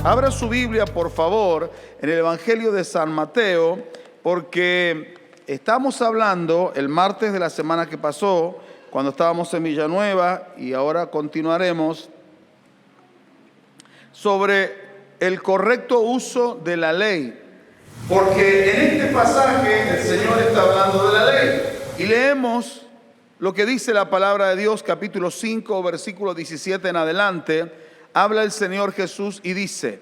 Abra su Biblia, por favor, en el Evangelio de San Mateo, porque estamos hablando el martes de la semana que pasó, cuando estábamos en Villanueva, y ahora continuaremos, sobre el correcto uso de la ley. Porque en este pasaje el Señor está hablando de la ley. Y leemos lo que dice la palabra de Dios, capítulo 5, versículo 17 en adelante. Habla el Señor Jesús y dice: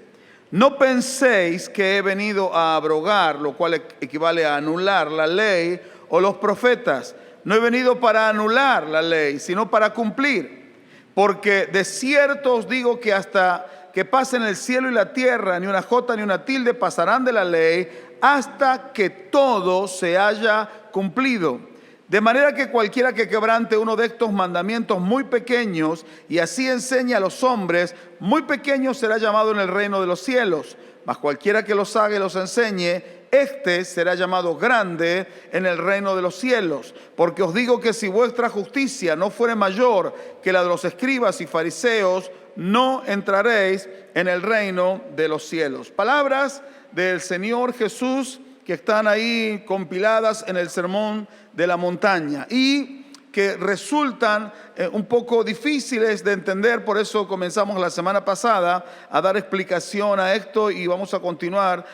no penséis que he venido a abrogar, lo cual equivale a anular la ley o los profetas. No he venido para anular la ley, sino para cumplir. Porque de cierto os digo que hasta que pasen el cielo y la tierra, ni una jota ni una tilde pasarán de la ley, hasta que todo se haya cumplido. De manera que cualquiera que quebrante uno de estos mandamientos muy pequeños y así enseñe a los hombres, muy pequeño será llamado en el reino de los cielos. Mas cualquiera que los haga y los enseñe, éste será llamado grande en el reino de los cielos. Porque os digo que si vuestra justicia no fuere mayor que la de los escribas y fariseos, no entraréis en el reino de los cielos. Palabras del Señor Jesús que están ahí compiladas en el Sermón de la Montaña y que resultan un poco difíciles de entender. Por eso comenzamos la semana pasada a dar explicación a esto y vamos a continuar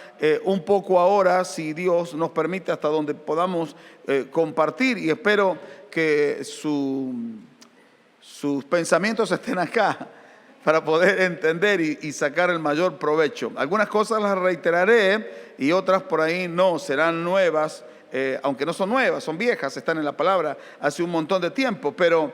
un poco ahora, si Dios nos permite, hasta donde podamos compartir, y espero que sus pensamientos estén acá para poder entender y sacar el mayor provecho. Algunas cosas las reiteraré y otras por ahí no, serán nuevas, aunque no son nuevas, son viejas, están en la palabra hace un montón de tiempo, pero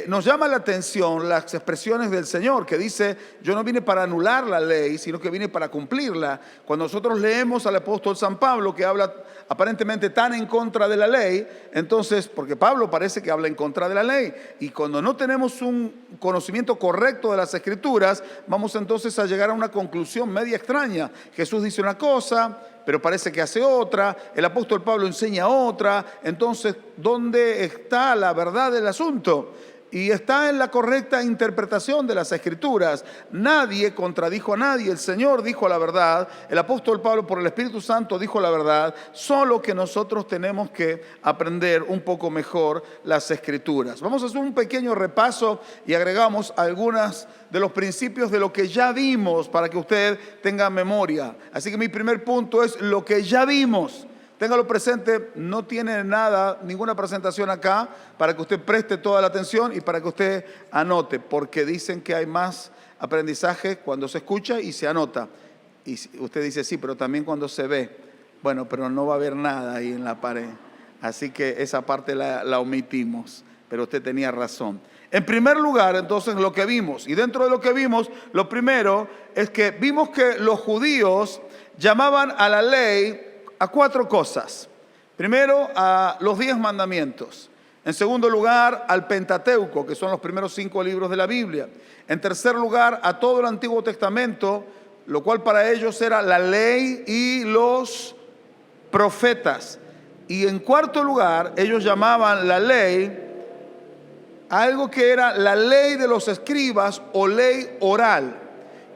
nos llama la atención las expresiones del Señor que dice: yo no vine para anular la ley, sino que vine para cumplirla. Cuando nosotros leemos al apóstol San Pablo, que habla aparentemente tan en contra de la ley, entonces, porque Pablo parece que habla en contra de la ley, y cuando no tenemos un conocimiento correcto de las Escrituras, vamos entonces a llegar a una conclusión media extraña. Jesús dice una cosa, pero parece que hace otra, el apóstol Pablo enseña otra. Entonces, ¿dónde está la verdad del asunto? Y está en la correcta interpretación de las Escrituras. Nadie contradijo a nadie, el Señor dijo la verdad, el apóstol Pablo por el Espíritu Santo dijo la verdad, solo que nosotros tenemos que aprender un poco mejor las Escrituras. Vamos a hacer un pequeño repaso y agregamos algunos de los principios de lo que ya vimos para que usted tenga memoria. Así que mi primer punto es lo que ya vimos. Téngalo presente, no tiene nada, ninguna presentación acá para que usted preste toda la atención y para que usted anote, porque dicen que hay más aprendizaje cuando se escucha y se anota. Y usted dice: sí, pero también cuando se ve. Bueno, pero no va a haber nada ahí en la pared. Así que esa parte la omitimos, pero usted tenía razón. En primer lugar, entonces, lo que vimos, y dentro de lo que vimos, lo primero es que vimos que los judíos llamaban a la ley a cuatro cosas. Primero, a los 10 mandamientos. En segundo lugar, al Pentateuco, que son los primeros 5 libros de la Biblia. En tercer lugar, a todo el Antiguo Testamento, lo cual para ellos era la ley y los profetas. Y en cuarto lugar, ellos llamaban la ley a algo que era la ley de los escribas o ley oral,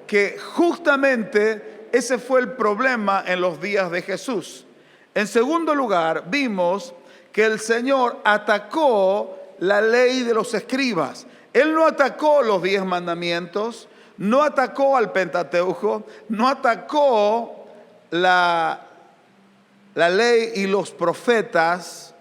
que justamente ese fue el problema en los días de Jesús. En segundo lugar, vimos que el Señor atacó la ley de los escribas. Él no atacó los 10 mandamientos, no atacó al Pentateuco, no atacó la ley y los profetas,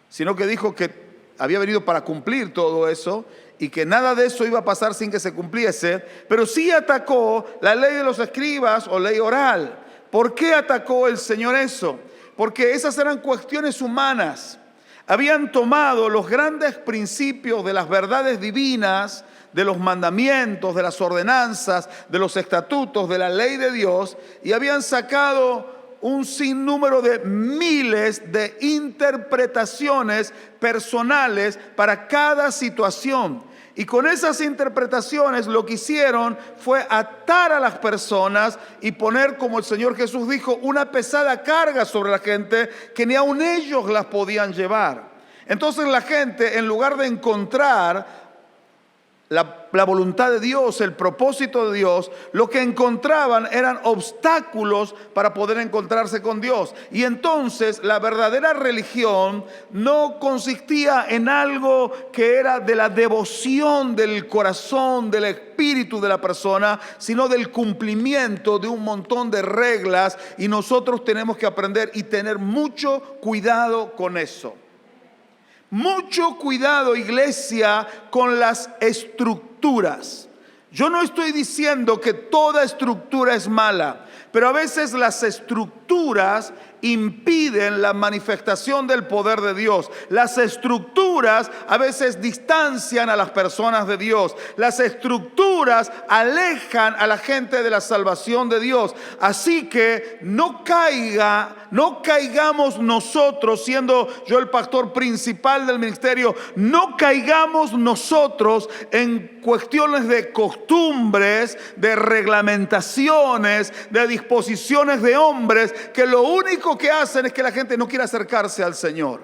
sino que dijo que había venido para cumplir todo eso y que nada de eso iba a pasar sin que se cumpliese, pero sí atacó la ley de los escribas o ley oral. ¿Por qué atacó el Señor eso? Porque esas eran cuestiones humanas. Habían tomado los grandes principios de las verdades divinas, de los mandamientos, de las ordenanzas, de los estatutos, de la ley de Dios, y habían sacado un sinnúmero de miles de interpretaciones personales para cada situación. Y con esas interpretaciones lo que hicieron fue atar a las personas y poner, como el Señor Jesús dijo, una pesada carga sobre la gente que ni aun ellos las podían llevar. Entonces la gente, en lugar de encontrar la voluntad de Dios, el propósito de Dios, lo que encontraban eran obstáculos para poder encontrarse con Dios. Y entonces la verdadera religión no consistía en algo que era de la devoción del corazón, del espíritu de la persona, sino del cumplimiento de un montón de reglas, y nosotros tenemos que aprender y tener mucho cuidado con eso. Mucho cuidado, iglesia, con las estructuras. Yo no estoy diciendo que toda estructura es mala, pero a veces las estructuras impiden la manifestación del poder de Dios. Las estructuras a veces distancian a las personas de Dios. Las estructuras alejan a la gente de la salvación de Dios. Así que no caigamos nosotros, siendo yo el pastor principal del ministerio, no caigamos nosotros en cuestiones de costumbres, de reglamentaciones, de disposiciones de hombres, que lo único que hacen es que la gente no quiera acercarse al Señor.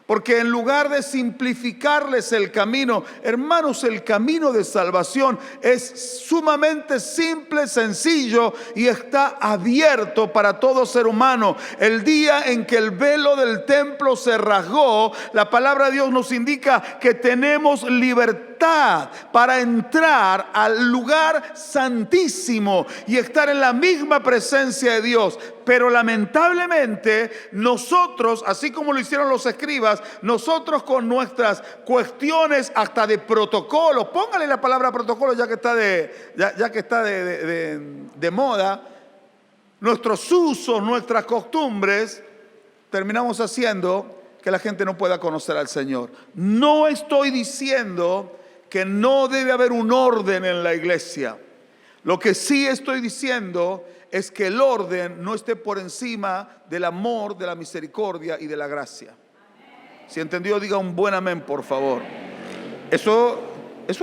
Porque en lugar de simplificarles el camino, hermanos, el camino de salvación es sumamente simple, sencillo y está abierto para todo ser humano. El día en que el velo del templo se rasgó, la palabra de Dios nos indica que tenemos libertad para entrar al lugar santísimo y estar en la misma presencia de Dios. Pero lamentablemente nosotros, así como lo hicieron los escribas, nosotros con nuestras cuestiones hasta de protocolo, póngale la palabra protocolo ya que está de moda, nuestros usos, nuestras costumbres, terminamos haciendo que la gente no pueda conocer al Señor. No estoy diciendo que no debe haber un orden en la iglesia. Lo que sí estoy diciendo es que el orden no esté por encima del amor, de la misericordia y de la gracia. Si entendió, diga un buen amén, por favor. Eso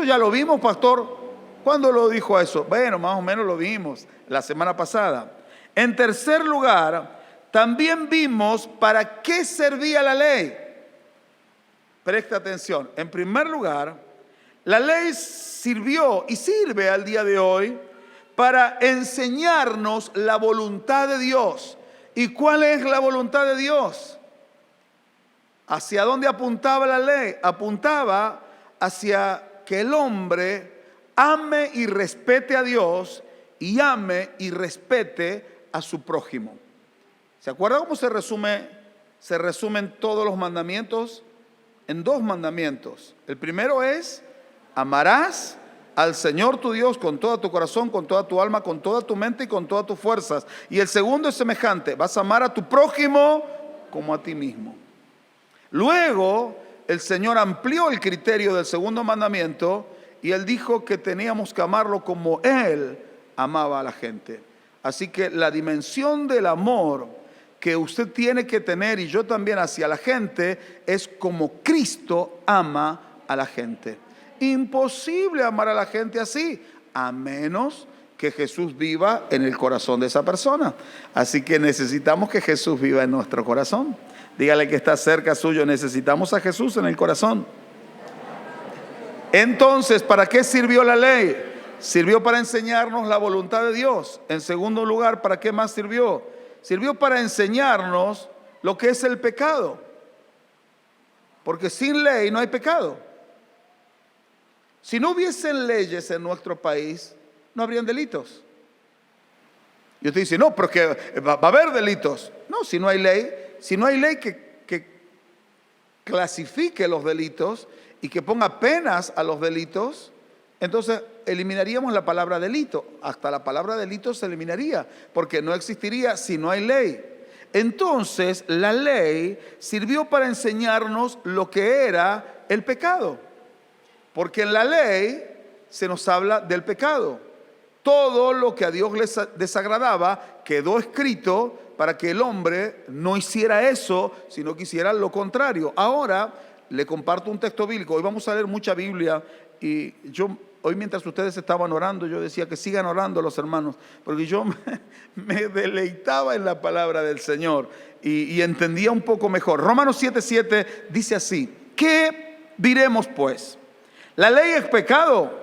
ya lo vimos, pastor. ¿Cuándo lo dijo eso? Bueno, más o menos lo vimos la semana pasada. En tercer lugar, también vimos para qué servía la ley. Presta atención. En primer lugar, la ley sirvió y sirve al día de hoy para enseñarnos la voluntad de Dios. ¿Y cuál es la voluntad de Dios? ¿Hacia dónde apuntaba la ley? Apuntaba hacia que el hombre ame y respete a Dios y ame y respete a su prójimo. ¿Se acuerda cómo se resumen todos los mandamientos? En dos mandamientos. El primero es: amarás al Señor tu Dios con todo tu corazón, con toda tu alma, con toda tu mente y con todas tus fuerzas. Y el segundo es semejante: vas a amar a tu prójimo como a ti mismo. Luego el Señor amplió el criterio del segundo mandamiento y Él dijo que teníamos que amarlo como Él amaba a la gente. Así que la dimensión del amor que usted tiene que tener, y yo también, hacia la gente, es como Cristo ama a la gente. Imposible amar a la gente así, a menos que Jesús viva en el corazón de esa persona. Así que necesitamos que Jesús viva en nuestro corazón. Dígale que está cerca suyo: necesitamos a Jesús en el corazón. Entonces, ¿para qué sirvió la ley? Sirvió para enseñarnos la voluntad de Dios. En segundo lugar, ¿para qué más sirvió? Sirvió para enseñarnos lo que es el pecado. Porque sin ley no hay pecado. Si no hubiesen leyes en nuestro país, no habrían delitos. Y usted dice: no, pero que va a haber delitos. No, si no hay ley que clasifique los delitos y que ponga penas a los delitos, entonces eliminaríamos la palabra delito. Hasta la palabra delito se eliminaría, porque no existiría si no hay ley. Entonces la ley sirvió para enseñarnos lo que era el pecado, porque en la ley se nos habla del pecado. Todo lo que a Dios le desagradaba quedó escrito para que el hombre no hiciera eso, sino que hiciera lo contrario. Ahora le comparto un texto bíblico. Hoy vamos a leer mucha Biblia, y hoy, mientras ustedes estaban orando, yo decía que sigan orando los hermanos, porque yo me deleitaba en la palabra del Señor y entendía un poco mejor. Romanos 7:7 dice así: ¿qué diremos pues? ¿La ley es pecado?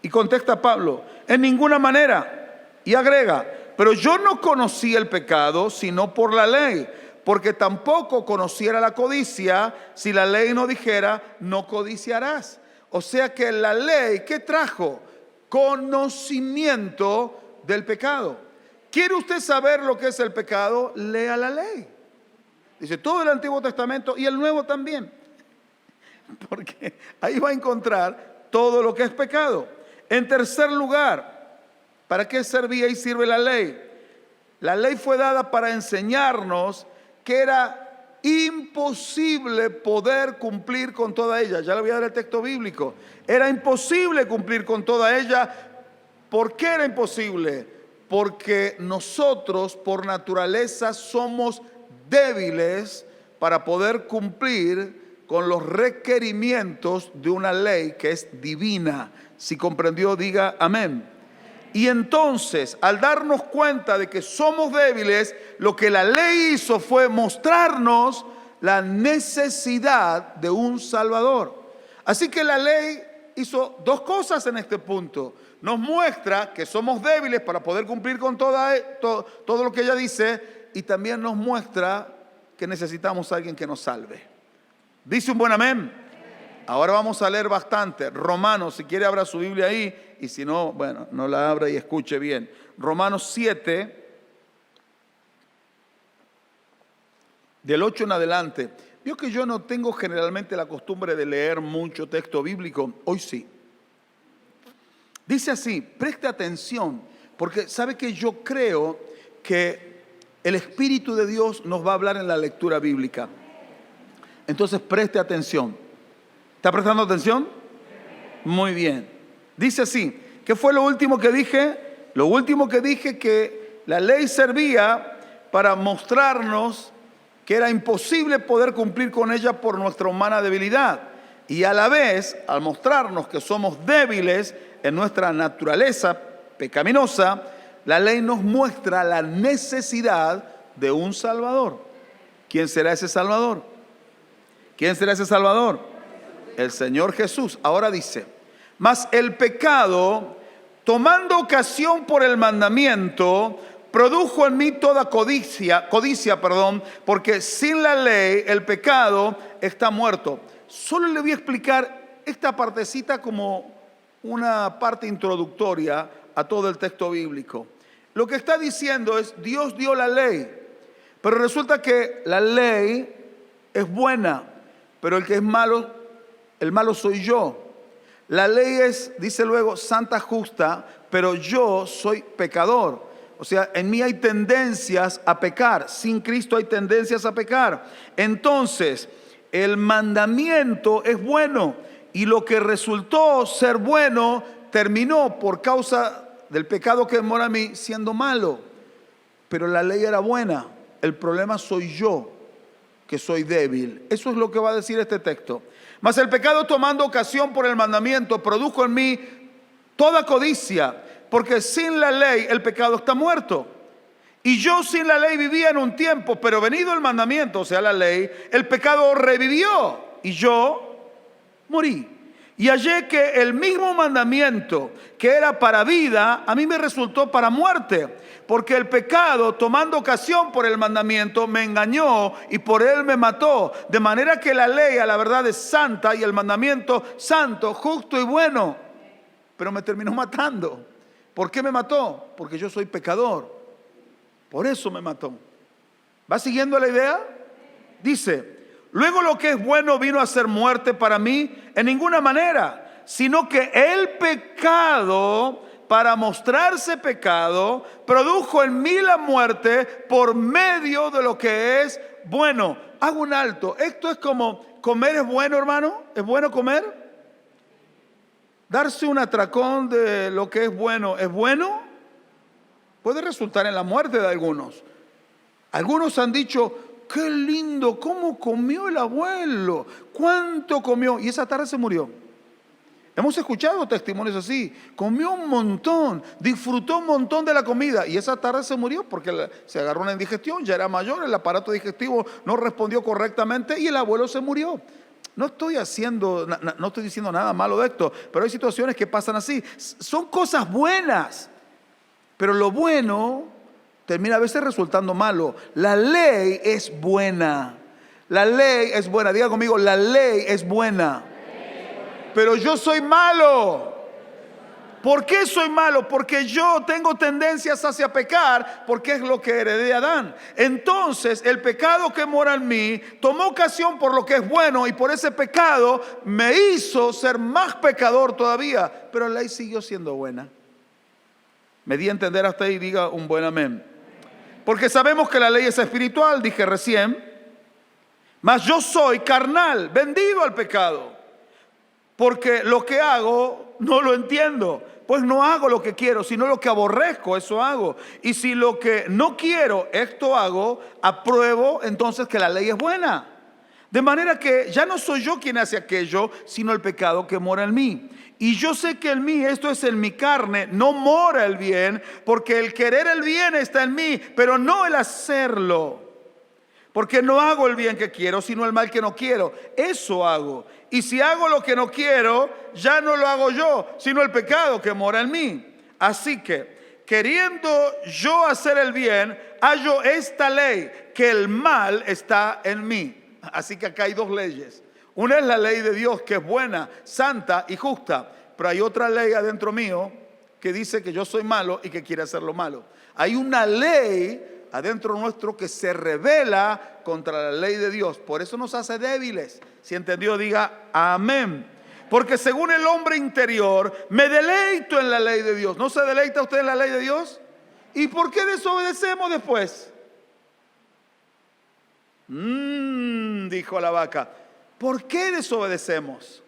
Y contesta Pablo, en ninguna manera. Y agrega, pero yo no conocí el pecado sino por la ley, porque tampoco conociera la codicia si la ley no dijera, no codiciarás. O sea que la ley, ¿qué trajo? Conocimiento del pecado. ¿Quiere usted saber lo que es el pecado? Lea la ley. Dice todo el Antiguo Testamento y el Nuevo también. Porque ahí va a encontrar todo lo que es pecado. En tercer lugar, ¿para qué servía y sirve la ley? La ley fue dada para enseñarnos que era imposible poder cumplir con toda ella. Ya le voy a dar el texto bíblico. Era imposible cumplir con toda ella. ¿Por qué era imposible? Porque nosotros por naturaleza somos débiles para poder cumplir con los requerimientos de una ley que es divina. Si comprendió, diga amén. Y entonces, al darnos cuenta de que somos débiles, lo que la ley hizo fue mostrarnos la necesidad de un Salvador. Así que la ley hizo dos cosas en este punto. Nos muestra que somos débiles para poder cumplir con todo lo que ella dice, y también nos muestra que necesitamos a alguien que nos salve. ¿Dice un buen amén? Ahora vamos a leer bastante. Romanos, si quiere abra su Biblia ahí, y si no, bueno, no la abra y escuche bien. Romanos 7, del 8 en adelante. Vio que yo no tengo generalmente la costumbre de leer mucho texto bíblico, hoy sí. Dice así, preste atención, porque sabe que yo creo que el Espíritu de Dios nos va a hablar en la lectura bíblica. Entonces preste atención. ¿Está prestando atención? Muy bien. Dice así, ¿qué fue lo último que dije? Lo último que dije que la ley servía para mostrarnos que era imposible poder cumplir con ella por nuestra humana debilidad. Y a la vez, al mostrarnos que somos débiles en nuestra naturaleza pecaminosa, la ley nos muestra la necesidad de un Salvador. ¿Quién será ese Salvador? ¿Quién será ese Salvador? El Señor Jesús. Ahora dice, mas el pecado, tomando ocasión por el mandamiento, produjo en mí toda codicia, porque sin la ley el pecado está muerto. Solo le voy a explicar esta partecita como una parte introductoria a todo el texto bíblico. Lo que está diciendo es, Dios dio la ley, pero resulta que la ley es buena, pero el que es malo, el malo soy yo. La ley es, dice luego, santa, justa, pero yo soy pecador. O sea, en mí hay tendencias a pecar. Sin Cristo hay tendencias a pecar. Entonces, el mandamiento es bueno. Y lo que resultó ser bueno, terminó por causa del pecado que mora en mí siendo malo. Pero la ley era buena. El problema soy yo, que soy débil. Eso es lo que va a decir este texto. Mas el pecado, tomando ocasión por el mandamiento, produjo en mí toda codicia, porque sin la ley el pecado está muerto. Y yo sin la ley vivía en un tiempo, pero venido el mandamiento, o sea la ley, el pecado revivió y yo morí. Y hallé que el mismo mandamiento que era para vida, a mí me resultó para muerte. Porque el pecado, tomando ocasión por el mandamiento, me engañó y por él me mató. De manera que la ley a la verdad es santa y el mandamiento santo, justo y bueno. Pero me terminó matando. ¿Por qué me mató? Porque yo soy pecador. Por eso me mató. ¿Va siguiendo la idea? Dice, luego lo que es bueno vino a ser muerte para mí en ninguna manera, sino que el pecado, para mostrarse pecado, produjo en mí la muerte por medio de lo que es bueno. Hago un alto. Esto es como, ¿comer es bueno, hermano? ¿Es bueno comer? Darse un atracón de lo que es bueno, ¿es bueno? Puede resultar en la muerte de algunos. Algunos han dicho, qué lindo, cómo comió el abuelo, cuánto comió, y esa tarde se murió. Hemos escuchado testimonios así, comió un montón, disfrutó un montón de la comida, y esa tarde se murió porque se agarró una indigestión, ya era mayor, el aparato digestivo no respondió correctamente y el abuelo se murió. no estoy no estoy diciendo nada malo de esto, pero hay situaciones que pasan así. Son cosas buenas, pero lo bueno termina a veces resultando malo. La ley es buena. La ley es buena. Diga conmigo, la ley es buena. Pero yo soy malo. ¿Por qué soy malo? Porque yo tengo tendencias hacia pecar, porque es lo que heredé de Adán. Entonces, el pecado que mora en mí tomó ocasión por lo que es bueno, y por ese pecado me hizo ser más pecador todavía. Pero la ley siguió siendo buena. Me di a entender hasta ahí, diga un buen amén. Porque sabemos que la ley es espiritual, dije recién, mas yo soy carnal, vendido al pecado. Porque lo que hago no lo entiendo. Pues no hago lo que quiero, sino lo que aborrezco, eso hago. Y si lo que no quiero, esto hago, apruebo entonces que la ley es buena. De manera que ya no soy yo quien hace aquello, sino el pecado que mora en mí. Y yo sé que en mí, esto es en mi carne, no mora el bien, porque el querer el bien está en mí, pero no el hacerlo. Porque no hago el bien que quiero, sino el mal que no quiero. Eso hago. Y si hago lo que no quiero, ya no lo hago yo, sino el pecado que mora en mí. Así que, queriendo yo hacer el bien, hallo esta ley, que el mal está en mí. Así que acá hay dos leyes. Una es la ley de Dios, que es buena, santa y justa. Pero hay otra ley adentro mío que dice que yo soy malo y que quiere hacer lo malo. Hay una ley adentro nuestro que se rebela contra la ley de Dios. Por eso nos hace débiles. Si entendió, diga amén. Porque según el hombre interior, me deleito en la ley de Dios. ¿No se deleita usted en la ley de Dios? ¿Y por qué desobedecemos después? Dijo la vaca. ¿Por qué desobedecemos?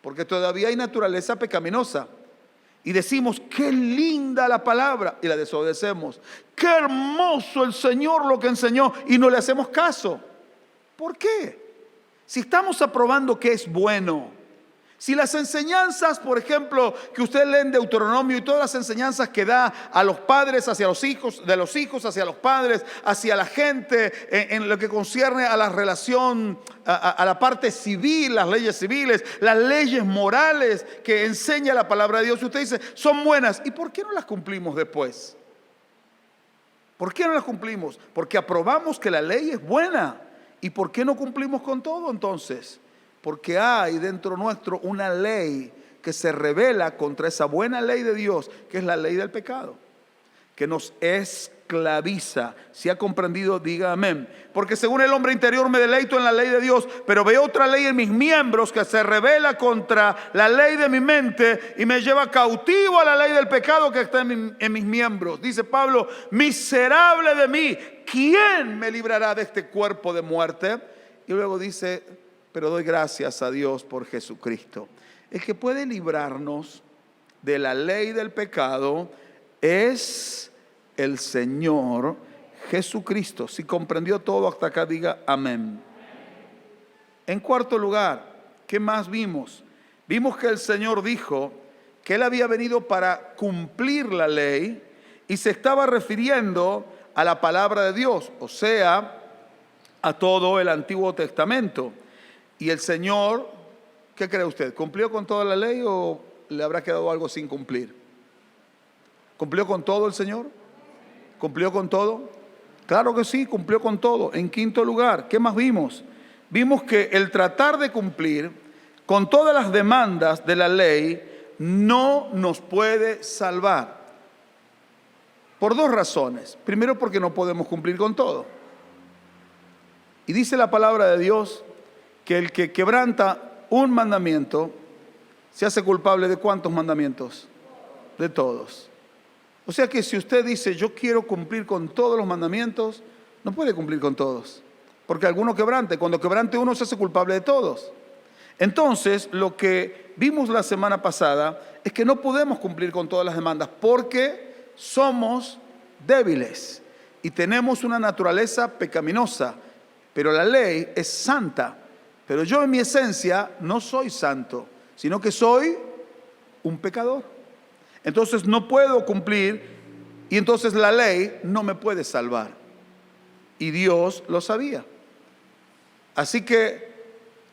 Porque todavía hay naturaleza pecaminosa. Y decimos, qué linda la palabra, y la desobedecemos. Qué hermoso el Señor lo que enseñó, y no le hacemos caso. ¿Por qué? Si estamos aprobando que es bueno, si las enseñanzas, por ejemplo, que usted lee en Deuteronomio y todas las enseñanzas que da a los padres hacia los hijos, de los hijos hacia los padres, hacia la gente, en lo que concierne a la relación, a la parte civil, las leyes civiles, las leyes morales que enseña la palabra de Dios, usted dice, son buenas. ¿Y por qué no las cumplimos después? ¿Por qué no las cumplimos? Porque aprobamos que la ley es buena. ¿Y por qué no cumplimos con todo entonces? Porque hay dentro nuestro una ley que se revela contra esa buena ley de Dios, que es la ley del pecado, que nos esclaviza. Si ha comprendido, diga amén. Porque según el hombre interior me deleito en la ley de Dios, pero veo otra ley en mis miembros que se revela contra la ley de mi mente y me lleva cautivo a la ley del pecado que está en mis miembros. Dice Pablo, miserable de mí, ¿quién me librará de este cuerpo de muerte? Y luego dice, pero doy gracias a Dios por Jesucristo. El que puede librarnos de la ley del pecado es el Señor Jesucristo. Si comprendió todo hasta acá, diga amén. En cuarto lugar, ¿qué más vimos? Vimos que el Señor dijo que Él había venido para cumplir la ley y se estaba refiriendo a la palabra de Dios, o sea, a todo el Antiguo Testamento. Y el Señor, ¿qué cree usted? ¿Cumplió con toda la ley o le habrá quedado algo sin cumplir? ¿Cumplió con todo el Señor? ¿Cumplió con todo? Claro que sí, cumplió con todo. En quinto lugar, ¿qué más vimos? Vimos que el tratar de cumplir con todas las demandas de la ley no nos puede salvar. Por dos razones. Primero, porque no podemos cumplir con todo. Y dice la palabra de Dios que el que quebranta un mandamiento se hace culpable de ¿cuántos mandamientos? De todos. O sea que si usted dice yo quiero cumplir con todos los mandamientos, no puede cumplir con todos. Porque alguno quebrante, cuando quebrante uno se hace culpable de todos. Entonces, lo que vimos la semana pasada es que no podemos cumplir con todas las demandas porque somos débiles y tenemos una naturaleza pecaminosa. Pero la ley es santa. Pero yo en mi esencia no soy santo, sino que soy un pecador. Entonces no puedo cumplir y entonces la ley no me puede salvar. Y Dios lo sabía. Así que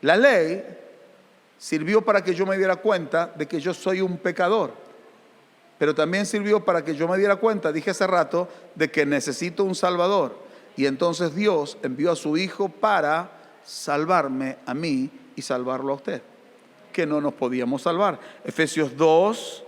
La ley sirvió para que yo me diera cuenta de que yo soy un pecador, pero también sirvió para que yo me diera cuenta, dije hace rato, de que necesito un Salvador. Y entonces Dios envió a su Hijo para salvarme a mí y salvarlo a usted, que no nos podíamos salvar. Efesios 2,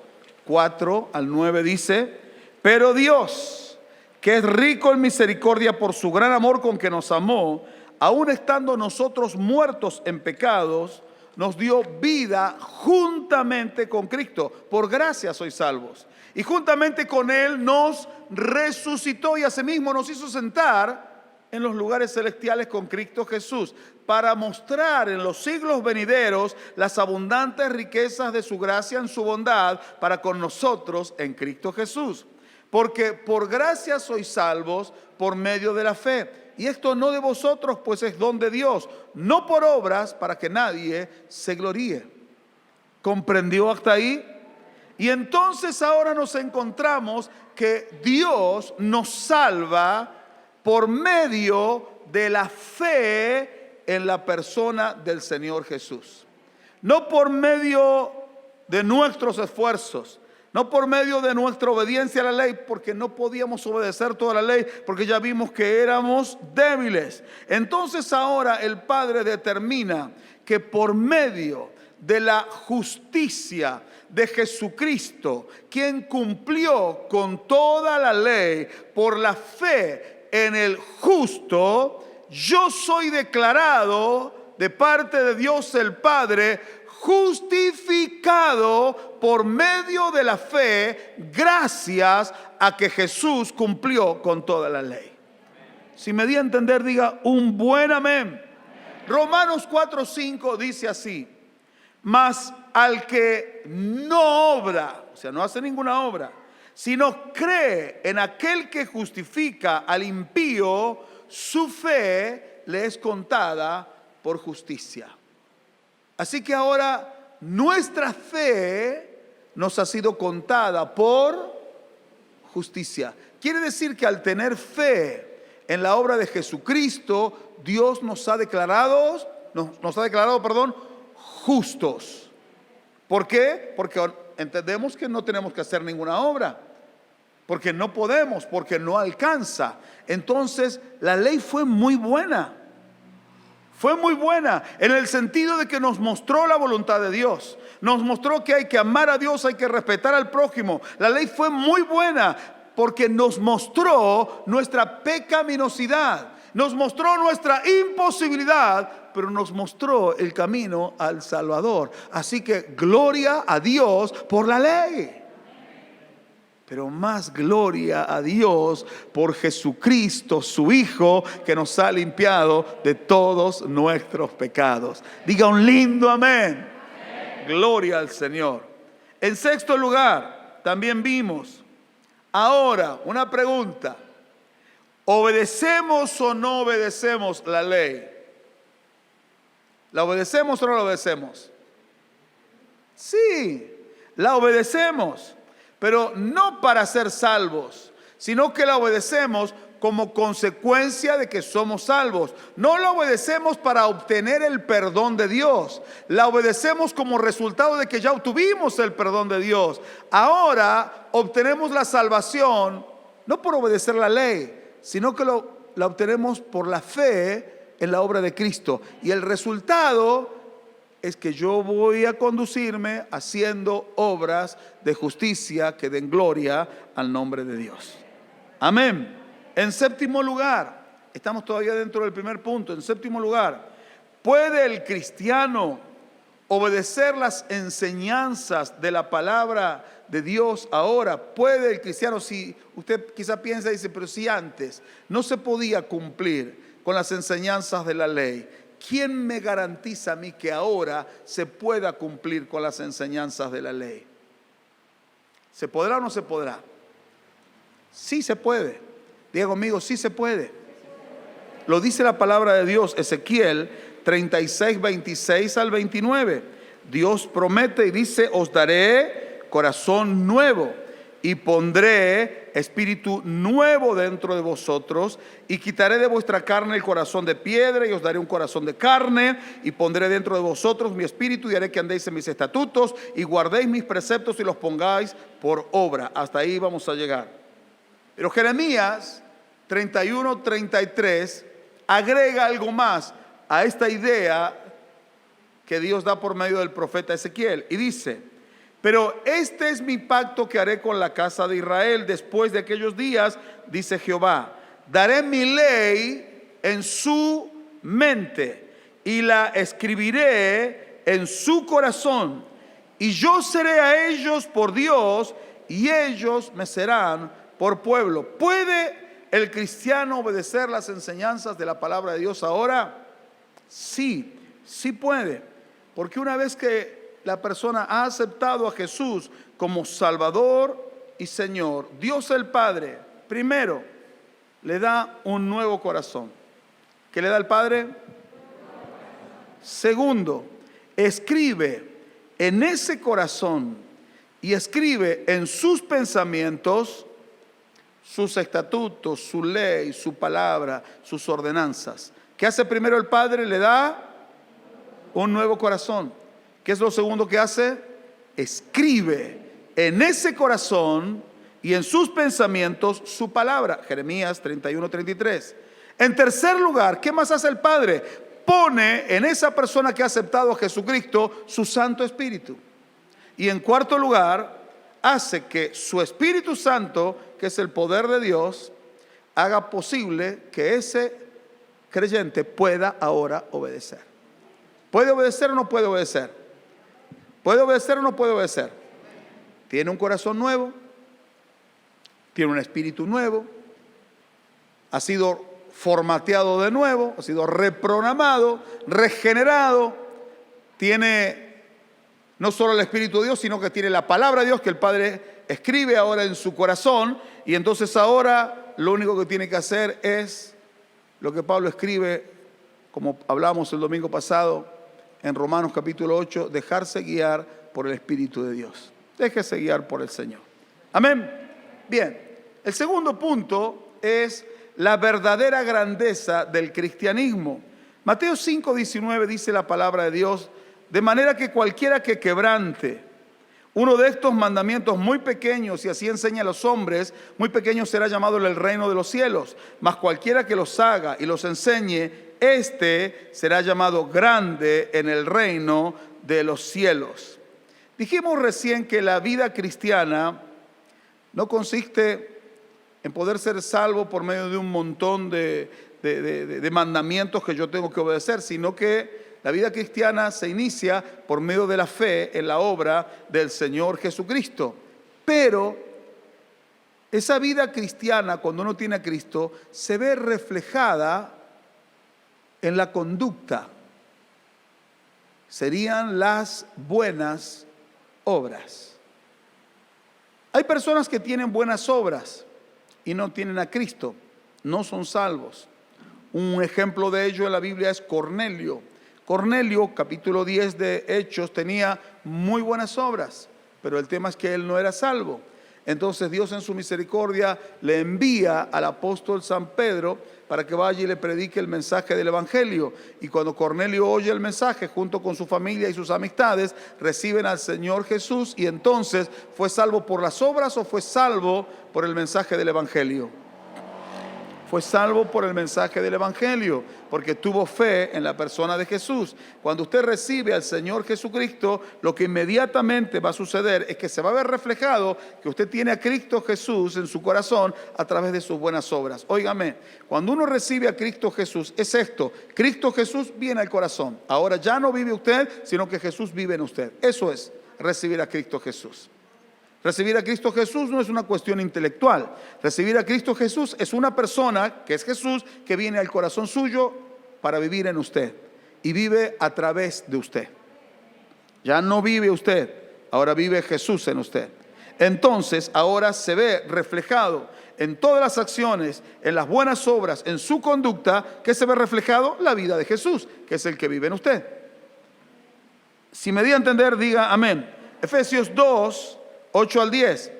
4 al 9 dice: pero Dios, que es rico en misericordia por su gran amor con que nos amó, aun estando nosotros muertos en pecados, nos dio vida juntamente con Cristo. Por gracia sois salvos. Y juntamente con Él nos resucitó y asimismo nos hizo sentar en los lugares celestiales con Cristo Jesús, para mostrar en los siglos venideros las abundantes riquezas de su gracia en su bondad para con nosotros en Cristo Jesús. Porque por gracia sois salvos por medio de la fe. Y esto no de vosotros, pues es don de Dios, no por obras, para que nadie se gloríe. ¿Comprendió hasta ahí? Y entonces ahora nos encontramos que Dios nos salva por medio de la fe en la persona del Señor Jesús. No por medio de nuestros esfuerzos, no por medio de nuestra obediencia a la ley, porque no podíamos obedecer toda la ley, porque ya vimos que éramos débiles. Entonces ahora el Padre determina que por medio de la justicia de Jesucristo, quien cumplió con toda la ley por la fe en el justo, yo soy declarado de parte de Dios el Padre justificado por medio de la fe, gracias a que Jesús cumplió con toda la ley. Si me di a entender, diga un buen amén. Romanos 4:5 dice así: mas al que no obra, o sea, no hace ninguna obra, sino cree en aquel que justifica al impío, su fe le es contada por justicia. Así que ahora nuestra fe nos ha sido contada por justicia. Quiere decir que al tener fe en la obra de Jesucristo, Dios nos ha declarado, justos. ¿Por qué? Porque entendemos que no tenemos que hacer ninguna obra, porque no podemos, porque no alcanza. Entonces la ley fue muy buena. Fue muy buena en el sentido de que nos mostró la voluntad de Dios. Nos mostró que hay que amar a Dios, hay que respetar al prójimo. La ley fue muy buena porque nos mostró nuestra pecaminosidad, nos mostró nuestra imposibilidad, pero nos mostró el camino al Salvador. Así que gloria a Dios por la ley. Pero más gloria a Dios por Jesucristo, su Hijo, que nos ha limpiado de todos nuestros pecados. Diga un lindo amén. Amén. Gloria al Señor. En sexto lugar, también vimos, ahora, una pregunta: ¿obedecemos o no obedecemos la ley? ¿La obedecemos o no la obedecemos? Sí, la obedecemos. Pero no para ser salvos, sino que la obedecemos como consecuencia de que somos salvos. No la obedecemos para obtener el perdón de Dios. La obedecemos como resultado de que ya obtuvimos el perdón de Dios. Ahora obtenemos la salvación no por obedecer la ley, sino que la obtenemos por la fe en la obra de Cristo. Y el resultado es que yo voy a conducirme haciendo obras de justicia que den gloria al nombre de Dios. Amén. En séptimo lugar, estamos todavía dentro del primer punto. En séptimo lugar, ¿puede el cristiano obedecer las enseñanzas de la palabra de Dios ahora? ¿Puede el cristiano? Si usted quizá piensa y dice, pero si antes no se podía cumplir con las enseñanzas de la ley, ¿quién me garantiza a mí que ahora se pueda cumplir con las enseñanzas de la ley? ¿Se podrá o no se podrá? Sí se puede. Diga conmigo, sí se puede. Lo dice la palabra de Dios, Ezequiel 36, 26 al 29. Dios promete y dice: os daré corazón nuevo y pondré espíritu nuevo dentro de vosotros, y quitaré de vuestra carne el corazón de piedra, y os daré un corazón de carne, y pondré dentro de vosotros mi espíritu, y haré que andéis en mis estatutos, y guardéis mis preceptos, y los pongáis por obra. Hasta ahí vamos a llegar. Pero Jeremías 31:33 agrega algo más a esta idea que Dios da por medio del profeta Ezequiel, y dice: pero este es mi pacto que haré con la casa de Israel después de aquellos días, dice Jehová. Daré mi ley en su mente y la escribiré en su corazón. Y yo seré a ellos por Dios y ellos me serán por pueblo. ¿Puede el cristiano obedecer las enseñanzas de la palabra de Dios ahora? Sí, sí puede. Porque una vez que la persona ha aceptado a Jesús como Salvador y Señor, Dios el Padre, primero, le da un nuevo corazón. ¿Qué le da el Padre? Segundo, escribe en ese corazón y escribe en sus pensamientos sus estatutos, su ley, su palabra, sus ordenanzas. ¿Qué hace primero el Padre? Le da un nuevo corazón. ¿Qué es lo segundo que hace? Escribe en ese corazón y en sus pensamientos su palabra. Jeremías 31:33. En tercer lugar, ¿qué más hace el Padre? Pone en esa persona que ha aceptado a Jesucristo su Santo Espíritu. Y en cuarto lugar, hace que su Espíritu Santo, que es el poder de Dios, haga posible que ese creyente pueda ahora obedecer. ¿Puede obedecer o no puede obedecer? ¿Puede obedecer o no puede obedecer? Tiene un corazón nuevo, tiene un espíritu nuevo, ha sido formateado de nuevo, ha sido reprogramado, regenerado, tiene no solo el Espíritu de Dios, sino que tiene la palabra de Dios que el Padre escribe ahora en su corazón, y entonces ahora lo único que tiene que hacer es lo que Pablo escribe, como hablamos el domingo pasado, en Romanos capítulo 8, dejarse guiar por el Espíritu de Dios. Déjese guiar por el Señor. Amén. Bien, el segundo punto es la verdadera grandeza del cristianismo. Mateo 5:19 dice la palabra de Dios: de manera que cualquiera que quebrante uno de estos mandamientos muy pequeños y así enseña a los hombres, muy pequeño será llamado en el reino de los cielos. Mas cualquiera que los haga y los enseñe, este será llamado grande en el reino de los cielos. Dijimos recién que la vida cristiana no consiste en poder ser salvo por medio de un montón de mandamientos que yo tengo que obedecer, sino que la vida cristiana se inicia por medio de la fe en la obra del Señor Jesucristo. Pero esa vida cristiana, cuando uno tiene a Cristo, se ve reflejada en la conducta. Serían las buenas obras. Hay personas que tienen buenas obras y no tienen a Cristo, no son salvos. Un ejemplo de ello en la Biblia es Cornelio. Cornelio, capítulo 10 de Hechos, tenía muy buenas obras, pero el tema es que él no era salvo. Entonces Dios en su misericordia le envía al apóstol San Pedro para que vaya y le predique el mensaje del Evangelio. Y cuando Cornelio oye el mensaje, junto con su familia y sus amistades, reciben al Señor Jesús. Y entonces, ¿fue salvo por las obras o fue salvo por el mensaje del Evangelio? Fue salvo por el mensaje del Evangelio, porque tuvo fe en la persona de Jesús. Cuando usted recibe al Señor Jesucristo, lo que inmediatamente va a suceder es que se va a ver reflejado que usted tiene a Cristo Jesús en su corazón a través de sus buenas obras. Óigame, cuando uno recibe a Cristo Jesús, es esto: Cristo Jesús viene al corazón. Ahora ya no vive usted, sino que Jesús vive en usted. Eso es recibir a Cristo Jesús. Recibir a Cristo Jesús no es una cuestión intelectual. Recibir a Cristo Jesús es una persona, que es Jesús, que viene al corazón suyo para vivir en usted. Y vive a través de usted. Ya no vive usted, ahora vive Jesús en usted. Entonces, ahora se ve reflejado en todas las acciones, en las buenas obras, en su conducta, que se ve reflejado la vida de Jesús, que es el que vive en usted. Si me di a entender, diga amén. Efesios 2, 8 al 10.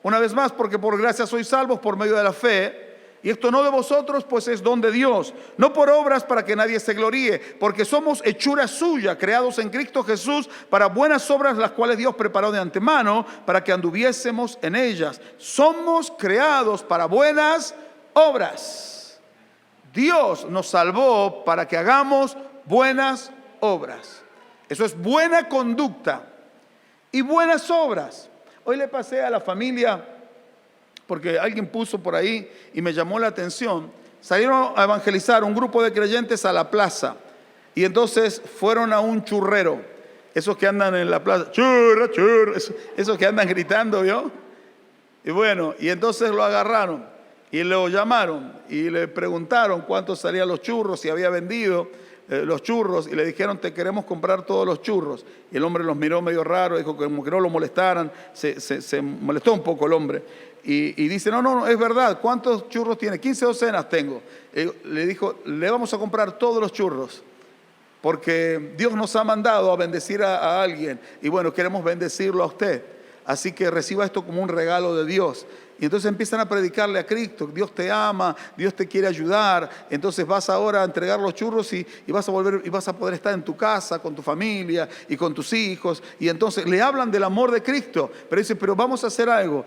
Una vez más, porque por gracia sois salvos por medio de la fe. Y esto no de vosotros, pues es don de Dios, no por obras para que nadie se gloríe, porque somos hechura suya, creados en Cristo Jesús para buenas obras, las cuales Dios preparó de antemano para que anduviésemos en ellas. Somos creados para buenas obras. Dios nos salvó para que hagamos buenas obras. Eso es buena conducta y buenas obras. Hoy le pasé a la familia, porque alguien puso por ahí y me llamó la atención. Salieron a evangelizar un grupo de creyentes a la plaza. Y entonces fueron a un churrero. Esos que andan en la plaza, churra, churra, esos que andan gritando, ¿vio? Y bueno, y entonces lo agarraron y lo llamaron y le preguntaron cuánto salían los churros, si había vendido los churros, y le dijeron: te queremos comprar todos los churros. Y el hombre los miró medio raro, dijo que como que no lo molestaran, se molestó un poco el hombre. Y dice: no, es verdad, ¿cuántos churros tiene? 15 docenas tengo. Le dijo: le vamos a comprar todos los churros, porque Dios nos ha mandado a bendecir a alguien, y bueno, queremos bendecirlo a usted, así que reciba esto como un regalo de Dios. Y entonces empiezan a predicarle a Cristo: Dios te ama, Dios te quiere ayudar. Entonces vas ahora a entregar los churros y vas a volver y vas a poder estar en tu casa con tu familia y con tus hijos. Y entonces le hablan del amor de Cristo, pero dicen: pero vamos a hacer algo.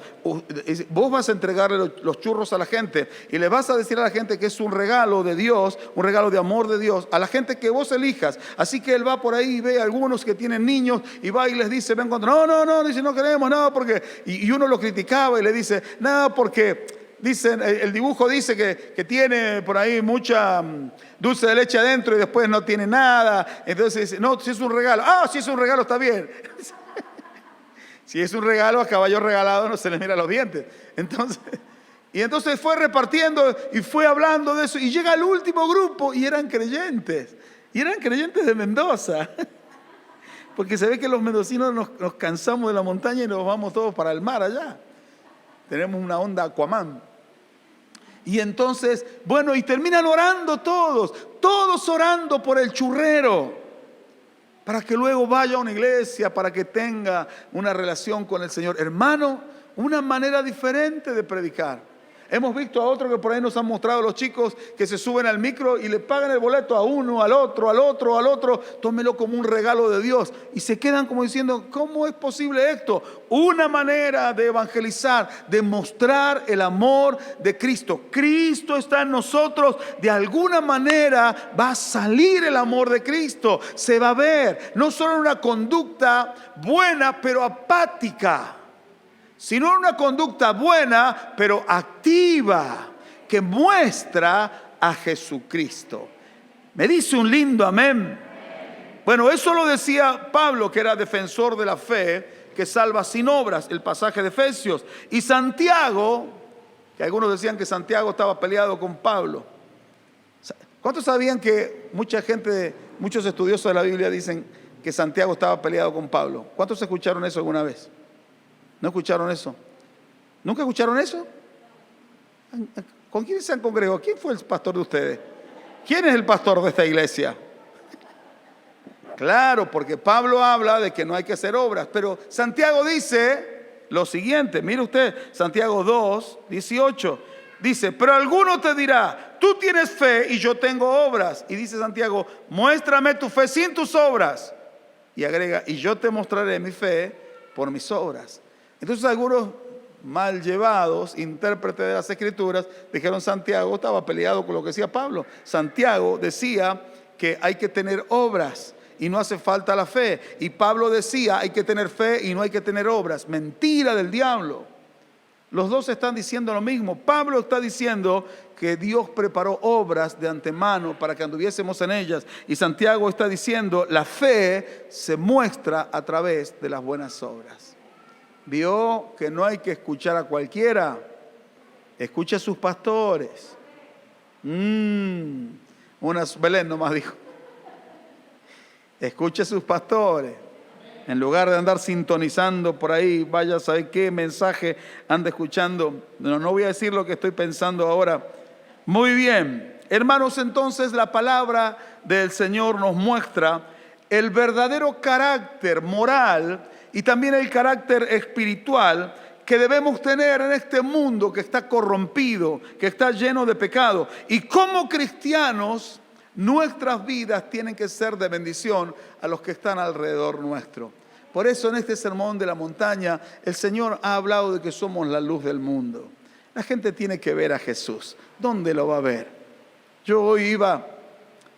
Vos vas a entregarle los churros a la gente y le vas a decir a la gente que es un regalo de Dios, un regalo de amor de Dios, a la gente que vos elijas. Así que él va por ahí y ve a algunos que tienen niños y va y les dice: ven contra. No, dice: no queremos, no, porque. Y uno lo criticaba y le dice: no, porque dicen, el dibujo dice que tiene por ahí mucha dulce de leche adentro y después no tiene nada. Entonces dice: no, si es un regalo. Si es un regalo está bien. Si es un regalo, a caballo regalado no se le mira los dientes. Entonces fue repartiendo y fue hablando de eso. Y llega el último grupo y eran creyentes. Y eran creyentes de Mendoza. Porque se ve que los mendocinos nos cansamos de la montaña y nos vamos todos para el mar allá. Tenemos una onda Aquaman. Y entonces, bueno, y terminan orando todos orando por el churrero, para que luego vaya a una iglesia, para que tenga una relación con el Señor. Hermano, una manera diferente de predicar. Hemos visto a otros que por ahí nos han mostrado los chicos que se suben al micro y le pagan el boleto a uno, al otro, tómelo como un regalo de Dios. Y se quedan como diciendo: ¿cómo es posible esto? Una manera de evangelizar, de mostrar el amor de Cristo. Cristo está en nosotros, de alguna manera va a salir el amor de Cristo. Se va a ver, no solo una conducta buena, pero apática, sino una conducta buena, pero activa, que muestra a Jesucristo. Me dice un lindo amén. Bueno, eso lo decía Pablo, que era defensor de la fe, que salva sin obras, el pasaje de Efesios. Y Santiago, que algunos decían que Santiago estaba peleado con Pablo. ¿Cuántos sabían que muchos estudiosos de la Biblia dicen que Santiago estaba peleado con Pablo? ¿Cuántos escucharon eso alguna vez? ¿No escucharon eso? ¿Nunca escucharon eso? ¿Con quién se han congregado? ¿Quién fue el pastor de ustedes? ¿Quién es el pastor de esta iglesia? Claro, porque Pablo habla de que no hay que hacer obras, pero Santiago dice lo siguiente. Mire usted, Santiago 2, 18. Dice: pero alguno te dirá: tú tienes fe y yo tengo obras. Y dice Santiago: muéstrame tu fe sin tus obras. Y agrega: y yo te mostraré mi fe por mis obras. Entonces algunos mal llevados, intérpretes de las Escrituras, dijeron: Santiago estaba peleado con lo que decía Pablo. Santiago decía que hay que tener obras y no hace falta la fe. Y Pablo decía: hay que tener fe y no hay que tener obras. Mentira del diablo. Los dos están diciendo lo mismo. Pablo está diciendo que Dios preparó obras de antemano para que anduviésemos en ellas. Y Santiago está diciendo: la fe se muestra a través de las buenas obras. Vio que no hay que escuchar a cualquiera. Escuche a sus pastores. Belén nomás dijo: escuche a sus pastores. En lugar de andar sintonizando por ahí, vaya a saber qué mensaje anda escuchando. No voy a decir lo que estoy pensando ahora. Muy bien, hermanos, entonces la palabra del Señor nos muestra el verdadero carácter moral y también el carácter espiritual que debemos tener en este mundo que está corrompido, que está lleno de pecado. Y como cristianos, nuestras vidas tienen que ser de bendición a los que están alrededor nuestro. Por eso en este sermón de la montaña, el Señor ha hablado de que somos la luz del mundo. La gente tiene que ver a Jesús. ¿Dónde lo va a ver? Yo hoy iba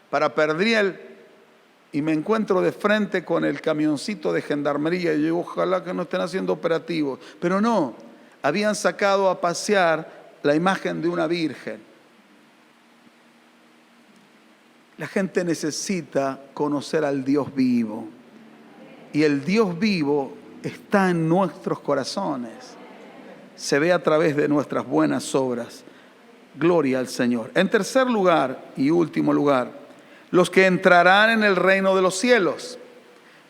para Perdriel y me encuentro de frente con el camioncito de gendarmería y yo digo, ojalá que no estén haciendo operativos. Pero no, habían sacado a pasear la imagen de una virgen. La gente necesita conocer al Dios vivo. Y el Dios vivo está en nuestros corazones. Se ve a través de nuestras buenas obras. Gloria al Señor. En tercer lugar y último lugar, los que entrarán en el reino de los cielos.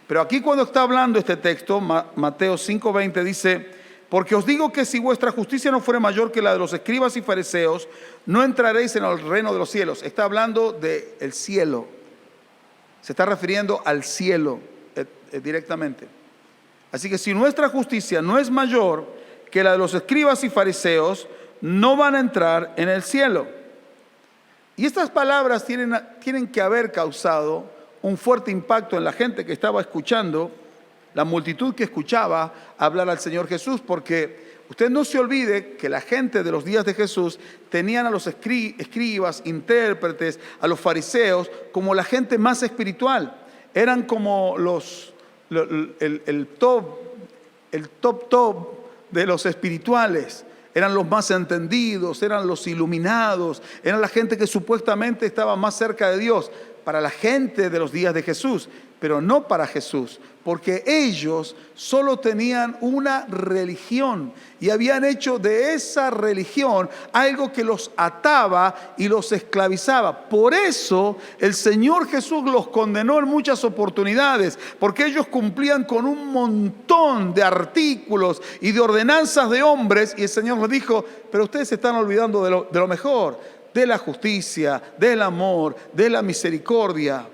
Pero aquí cuando está hablando este texto, Mateo 5:20 dice, porque os digo que si vuestra justicia no fuera mayor que la de los escribas y fariseos, no entraréis en el reino de los cielos. Está hablando del cielo. Se está refiriendo al cielo directamente. Así que si nuestra justicia no es mayor que la de los escribas y fariseos, no van a entrar en el cielo. Y estas palabras tienen que haber causado un fuerte impacto en la gente que estaba escuchando, la multitud que escuchaba hablar al Señor Jesús, porque usted no se olvide que la gente de los días de Jesús tenían a los escribas, intérpretes, a los fariseos como la gente más espiritual. Eran como el top de los espirituales. Eran los más entendidos, eran los iluminados, eran la gente que supuestamente estaba más cerca de Dios, para la gente de los días de Jesús, pero no para Jesús, porque ellos solo tenían una religión y habían hecho de esa religión algo que los ataba y los esclavizaba. Por eso el Señor Jesús los condenó en muchas oportunidades, porque ellos cumplían con un montón de artículos y de ordenanzas de hombres, y el Señor les dijo, pero ustedes se están olvidando de lo mejor, de la justicia, del amor, de la misericordia.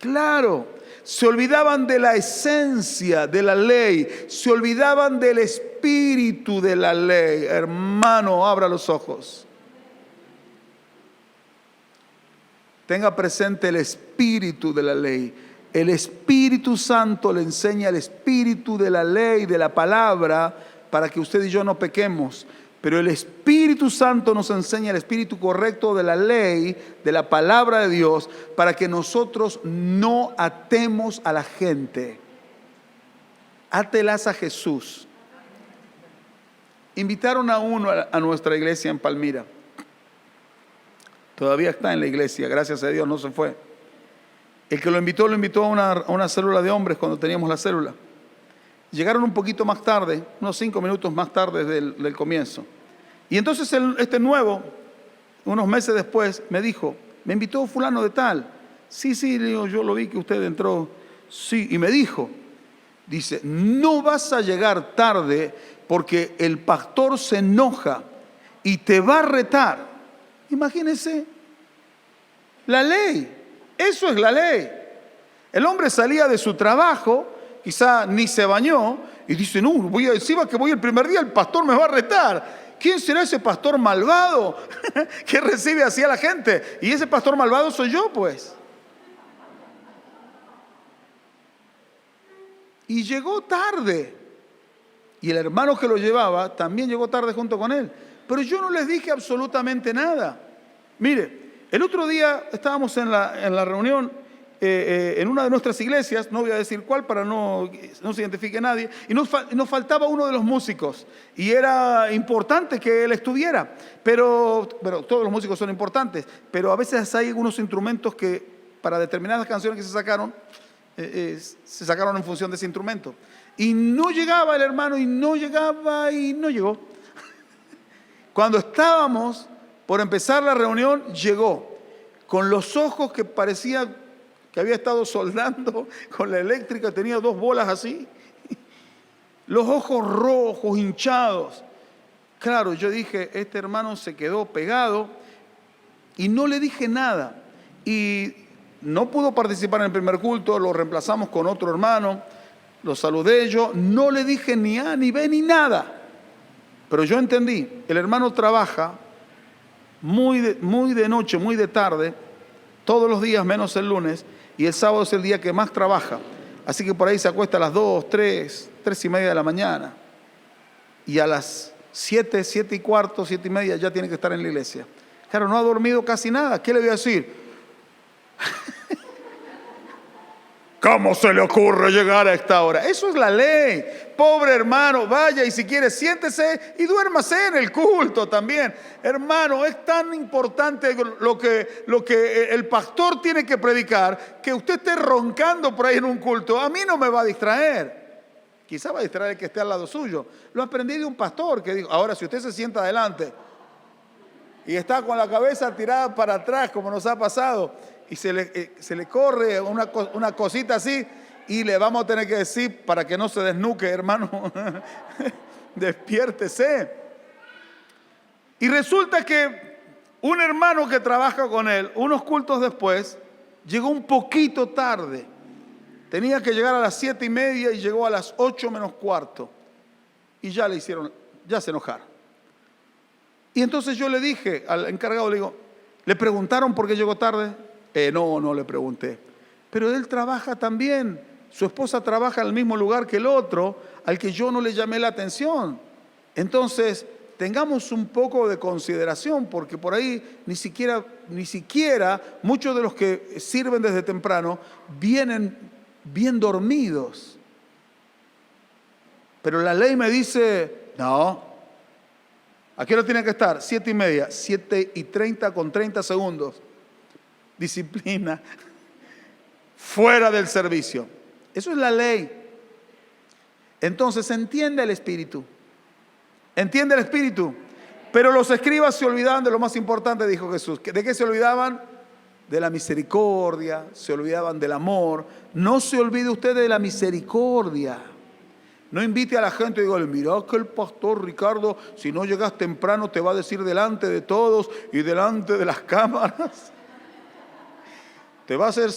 Claro, se olvidaban de la esencia de la ley, se olvidaban del espíritu de la ley. Hermano, abra los ojos. Tenga presente el espíritu de la ley. El Espíritu Santo le enseña el espíritu de la ley, de la palabra, para que usted y yo no pequemos. Pero el Espíritu Santo nos enseña el espíritu correcto de la ley, de la palabra de Dios, para que nosotros no atemos a la gente. Átelas a Jesús. Invitaron a uno a nuestra iglesia en Palmira. Todavía está en la iglesia, gracias a Dios, no se fue. El que lo invitó a una célula de hombres cuando teníamos la célula. Llegaron un poquito más tarde, unos 5 minutos más tarde del comienzo. Y entonces este nuevo, unos meses después, me dijo, me invitó fulano de tal. Sí, le digo, yo lo vi que usted entró. Sí, y me dijo, dice, no vas a llegar tarde porque el pastor se enoja y te va a retar. Imagínense, la ley, eso es la ley. El hombre salía de su trabajo, quizá ni se bañó, y dice, no, encima que voy el primer día, el pastor me va a retar. ¿Quién será ese pastor malvado que recibe así a la gente? Y ese pastor malvado soy yo, pues. Y llegó tarde. Y el hermano que lo llevaba también llegó tarde junto con él. Pero yo no les dije absolutamente nada. Mire, el otro día estábamos en la reunión en una de nuestras iglesias, no voy a decir cuál para no se identifique nadie, y nos faltaba uno de los músicos, y era importante que él estuviera, pero todos los músicos son importantes, pero a veces hay algunos instrumentos que para determinadas canciones que se sacaron en función de ese instrumento, y no llegaba el hermano, y no llegó. Cuando estábamos por empezar la reunión, llegó, con los ojos que parecía que había estado soldando con la eléctrica, tenía 2 bolas así, los ojos rojos, hinchados. Claro, yo dije, este hermano se quedó pegado y no le dije nada. Y no pudo participar en el primer culto, lo reemplazamos con otro hermano, lo saludé yo, no le dije ni A, ni B, ni nada. Pero yo entendí, el hermano trabaja muy de noche, muy de tarde, todos los días menos el lunes, y el sábado es el día que más trabaja. Así que por ahí se acuesta a las 2, 3, 3:30 de la mañana. Y a las 7, 7:15, 7:30 ya tiene que estar en la iglesia. Claro, no ha dormido casi nada. ¿Qué le voy a decir? ¿Cómo se le ocurre llegar a esta hora? Eso es la ley. Pobre hermano, vaya y si quiere siéntese y duérmase en el culto también. Hermano, es tan importante lo que el pastor tiene que predicar, que usted esté roncando por ahí en un culto. A mí no me va a distraer. Quizá va a distraer el que esté al lado suyo. Lo aprendí de un pastor que dijo, ahora si usted se sienta adelante y está con la cabeza tirada para atrás, como nos ha pasado, y se le corre una cosita así, y le vamos a tener que decir, para que no se desnuque, hermano, despiértese. Y resulta que un hermano que trabaja con él, unos cultos después, llegó un poquito tarde. Tenía que llegar a las 7:30 y llegó a las 8 menos cuarto. Y ya se enojaron. Y entonces yo le dije al encargado, le digo, ¿le preguntaron por qué llegó tarde? No le pregunté. Pero él trabaja también. Su esposa trabaja en el mismo lugar que el otro, al que yo no le llamé la atención. Entonces, tengamos un poco de consideración, porque por ahí ni siquiera muchos de los que sirven desde temprano vienen bien dormidos. Pero la ley me dice, no. ¿A qué hora tiene que estar? 7:30, 7:30 con 30 segundos. Disciplina. Fuera del servicio. Eso es la ley. Entonces entiende el espíritu. Entiende el espíritu. Pero los escribas se olvidaban de lo más importante, dijo Jesús. ¿De qué se olvidaban? De la misericordia, se olvidaban del amor. No se olvide usted de la misericordia. No invite a la gente y dígale, mira que el pastor Ricardo, si no llegas temprano, te va a decir delante de todos y delante de las cámaras. Te va a hacer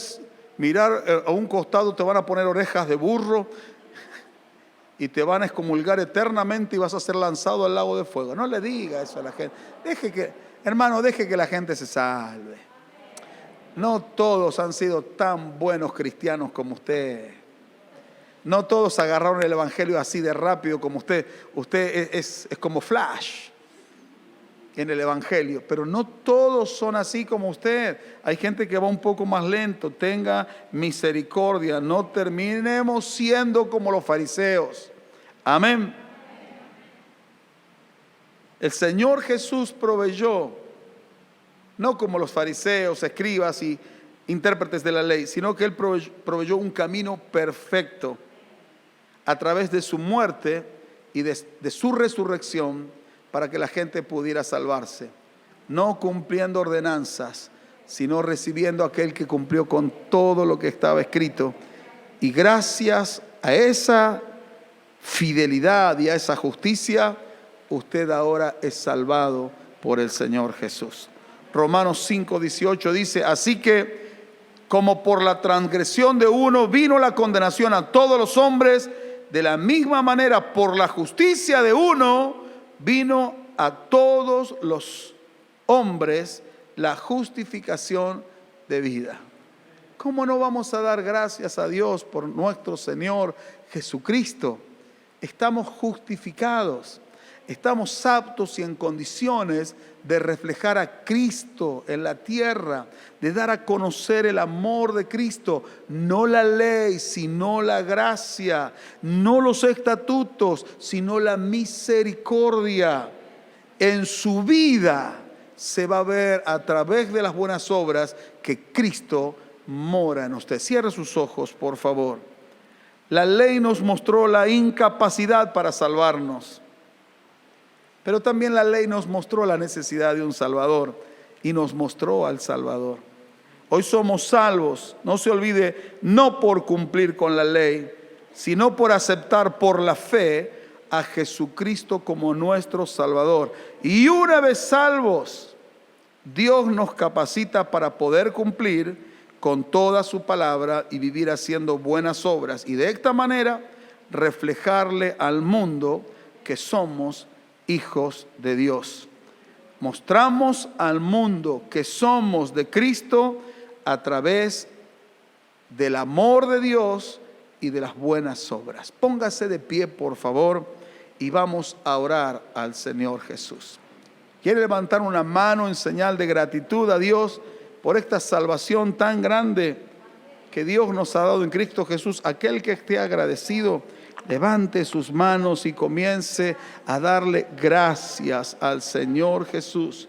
mirar a un costado, te van a poner orejas de burro y te van a excomulgar eternamente y vas a ser lanzado al lago de fuego. No le diga eso a la gente. Hermano, deje que la gente se salve. No todos han sido tan buenos cristianos como usted. No todos agarraron el evangelio así de rápido como usted. Usted es como Flash en el evangelio, pero no todos son así como usted. Hay gente que va un poco más lento. Tenga misericordia. No terminemos siendo como los fariseos. Amén. El Señor Jesús proveyó, no como los fariseos, escribas y intérpretes de la ley, sino que Él proveyó un camino perfecto a través de su muerte y de su resurrección para que la gente pudiera salvarse, no cumpliendo ordenanzas, sino recibiendo a aquel que cumplió con todo lo que estaba escrito. Y gracias a esa fidelidad y a esa justicia, usted ahora es salvado por el Señor Jesús. Romanos 5:18 dice, así que como por la transgresión de uno vino la condenación a todos los hombres, de la misma manera por la justicia de uno vino a todos los hombres la justificación de vida. ¿Cómo no vamos a dar gracias a Dios por nuestro Señor Jesucristo? Estamos justificados, estamos aptos y en condiciones de reflejar a Cristo en la tierra, de dar a conocer el amor de Cristo, no la ley, sino la gracia, no los estatutos, sino la misericordia. En su vida se va a ver a través de las buenas obras que Cristo mora en usted. Cierre sus ojos, por favor. La ley nos mostró la incapacidad para salvarnos, pero también la ley nos mostró la necesidad de un Salvador y nos mostró al Salvador. Hoy somos salvos, no se olvide, no por cumplir con la ley, sino por aceptar por la fe a Jesucristo como nuestro Salvador. Y una vez salvos, Dios nos capacita para poder cumplir con toda su palabra y vivir haciendo buenas obras. Y de esta manera reflejarle al mundo que somos hijos de Dios. Mostramos al mundo que somos de Cristo a través del amor de Dios y de las buenas obras. Póngase de pie, por favor, y vamos a orar al Señor Jesús. ¿Quiere levantar una mano en señal de gratitud a Dios por esta salvación tan grande que Dios nos ha dado en Cristo Jesús? Aquel que esté agradecido, levante sus manos y comience a darle gracias al Señor Jesús.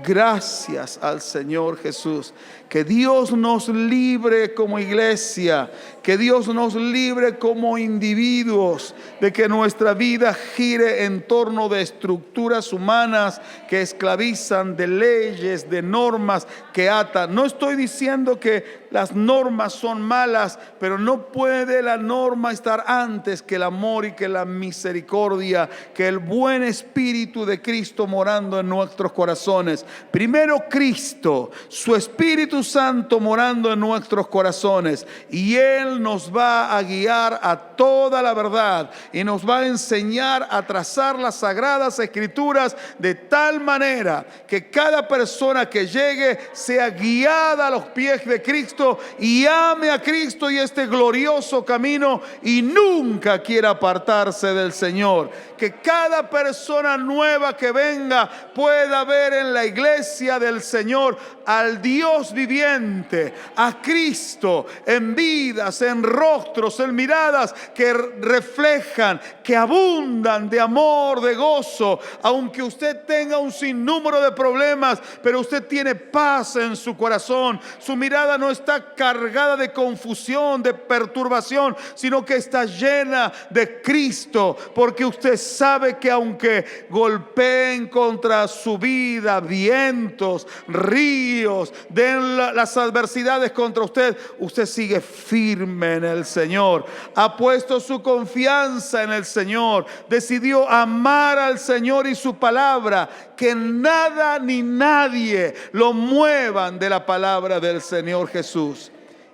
Gracias al Señor Jesús. Que Dios nos libre como iglesia, que Dios nos libre como individuos, de que nuestra vida gire en torno de estructuras humanas que esclavizan, de leyes, de normas que atan. No estoy diciendo que las normas son malas, pero no puede la norma estar antes que el amor y que la misericordia, que el buen espíritu de Cristo morando en nuestros corazones. Primero Cristo, su Espíritu Santo morando en nuestros corazones, y Él nos va a guiar a toda la verdad y nos va a enseñar a trazar las sagradas escrituras de tal manera que cada persona que llegue sea guiada a los pies de Cristo y ame a Cristo y este glorioso camino y nunca quiera apartarse del Señor. Que cada persona nueva que venga pueda ver en la iglesia del Señor al Dios viviente, a Cristo en vidas, en rostros, en miradas que reflejan, que abundan de amor, de gozo. Aunque usted tenga un sinnúmero de problemas, pero usted tiene paz en su corazón. Su mirada no está cargada de confusión, de perturbación, sino que está llena de Cristo, porque usted sabe que aunque golpeen contra su vida vientos, ríos, den las adversidades contra usted, usted sigue firme en el Señor. Ha puesto su confianza en el Señor, decidió amar al Señor y su palabra. Que nada ni nadie lo muevan de la palabra del Señor Jesús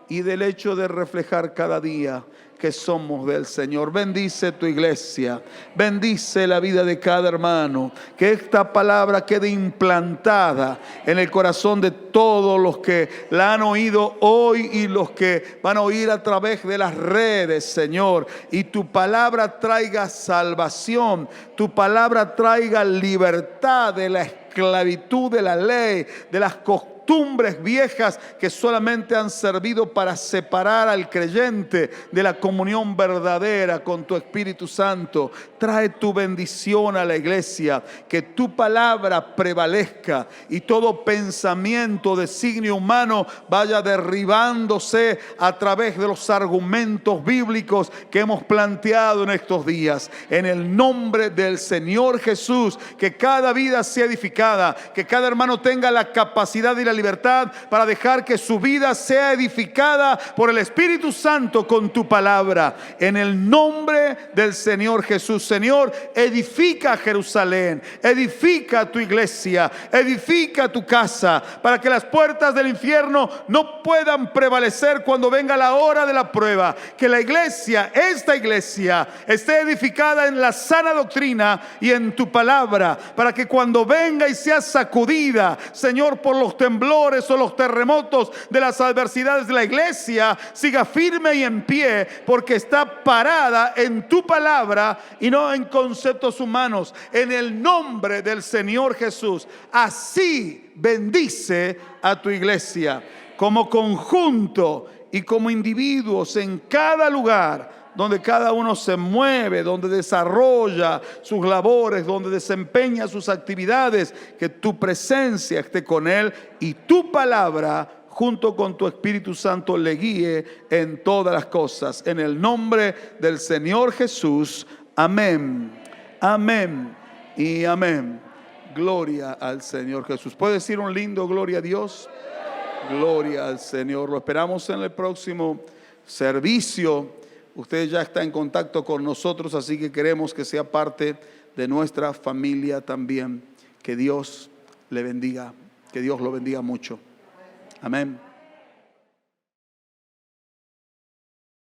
y del hecho de reflejar cada día que somos del Señor. Bendice tu iglesia, bendice la vida de cada hermano, que esta palabra quede implantada en el corazón de todos los que la han oído hoy y los que van a oír a través de las redes, Señor. Y tu palabra traiga salvación, tu palabra traiga libertad de la esclavitud de la ley, de las costumbres viejas que solamente han servido para separar al creyente de la comunión verdadera con tu Espíritu Santo. Trae tu bendición a la iglesia, que tu palabra prevalezca y todo pensamiento, designio humano vaya derribándose a través de los argumentos bíblicos que hemos planteado en estos días. En el nombre del Señor Jesús, que cada vida sea edificada, que cada hermano tenga la capacidad y la libertad para dejar que su vida sea edificada por el Espíritu Santo con tu palabra. En el nombre del Señor Jesús. Señor, edifica Jerusalén, edifica tu iglesia, edifica tu casa, para que las puertas del infierno no puedan prevalecer cuando venga la hora de la prueba. Que la iglesia, esta iglesia, esté edificada en la sana doctrina y en tu palabra, para que cuando venga y sea sacudida, Señor, por los temblores o los terremotos de las adversidades de la iglesia, siga firme y en pie, porque está parada en tu palabra y no en conceptos humanos. En el nombre del Señor Jesús, así bendice a tu iglesia como conjunto y como individuos en cada lugar donde cada uno se mueve, donde desarrolla sus labores, donde desempeña sus actividades. Que tu presencia esté con él y tu palabra junto con tu Espíritu Santo le guíe en todas las cosas. En el nombre del Señor Jesús. Amén, amén y amén. Gloria al Señor Jesús. ¿Puede decir un lindo gloria a Dios? Gloria al Señor. Lo esperamos en el próximo servicio. Usted ya está en contacto con nosotros, así que queremos que sea parte de nuestra familia también. Que Dios le bendiga, que Dios lo bendiga mucho. Amén.